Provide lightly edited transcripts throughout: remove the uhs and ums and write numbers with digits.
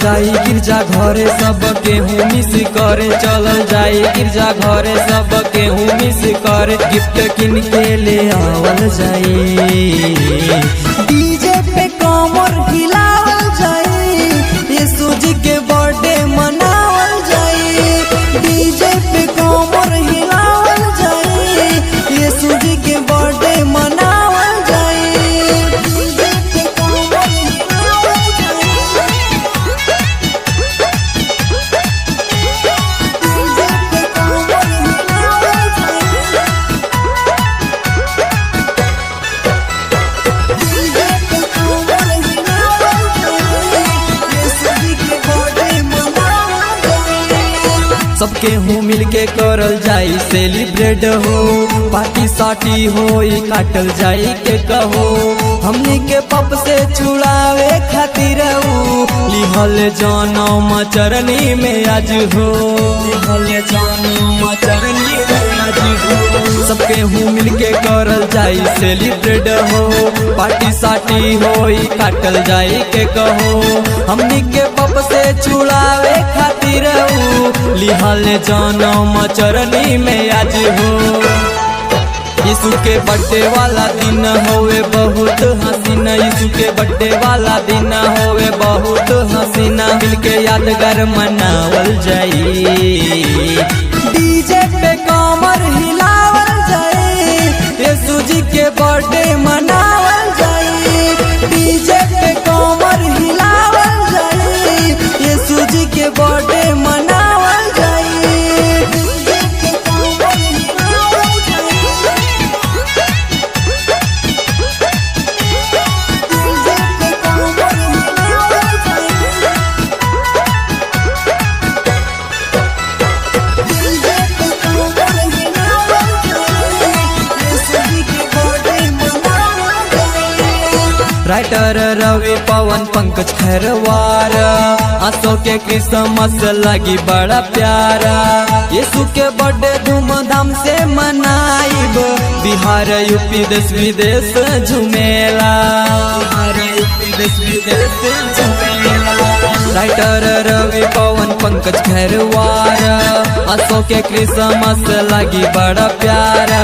जाई गिरजा घरे सब केहू मिस करे, चलल जाई गिरजा घरे सब केहू मिस करे, गिफ्ट किन के ले आवल जाई, डीजे पे कमर हिलावल जाई, यीशु जी के बर्थडे मनावल जाई, डीजे पे कमर हिलावल जाई, यीशु जी के बर्थडे मनावल जाई, डीजे पे कमर हिलावल जाई, डीजे पे कमर हिलावल जाई, डीजे पे कमर हिलावल जाई, यीशु जी के बर्थडे मनावल जाई। सबके हूँ मिल के करल जाई सेलिब्रेट हो, पार्टी साटी हो काटल जाई के कहो, हमने के पप से छुड़ावे खातिर लिहल जनम चरनी में आज हो, लिहल जनम चरनी में आज हो। सबके हूँ मिल के करल जाई सेलिब्रेट हो, पार्टी साटी हो काटल जाई के कहो, हमने के पप से छुड़ावे खातिर लिहल जनम चरनी में आज हो। यीशु के बर्थडे वाला दिन होवे बहुत हसीना, यीशु के बर्थडे वाला दिन होवे बहुत हसीना, मिलके यादगार मनावल जाई, डीजे पे कमर हिलावल जाई, यीशु जी के बर्थडे मनावल जाई, डीजे पे कमर हिलावल जाई, यीशु जी के बर्थडे मनावल जाई, डीजे पे कमर हिलावल जाई, डीजे पे कमर हिलावल जाई, डीजे पे कमर हिलावल जाई, यीशु जी के बर्थडे मनावल जाई। राइटर रवि पवन पंकज खैरवार, आंसू के क्रिसमस लगी बड़ा प्यारा, यीशु के बर्थडे धूमधाम से मनाइब, बिहार यूपी देश विदेश झुमेला, बिहार यूपी देश विदेश झुमेला। राइटर रवि पवन पंकज खैरवार, आंसू के क्रिसमस लगी बड़ा प्यारा,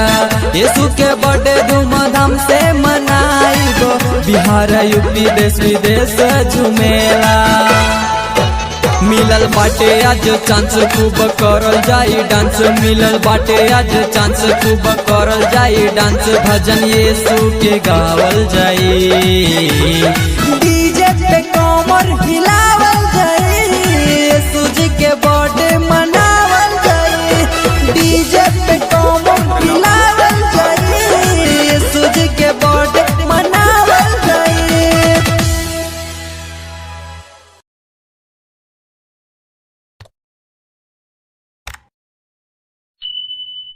यीशु के बर्थडे धूमधाम से मनाइब, बिहार यूपी देश विदेश झुमेला। मिलल बाटे आज चांस खूब करल जाई डांस, मिलल बाटे आज चांस खूब करल जाई डांस, भजन यीशु के गावल जाई, डीजे पे कमर हिलावल जाई, यीशु जी के बर्थडे मना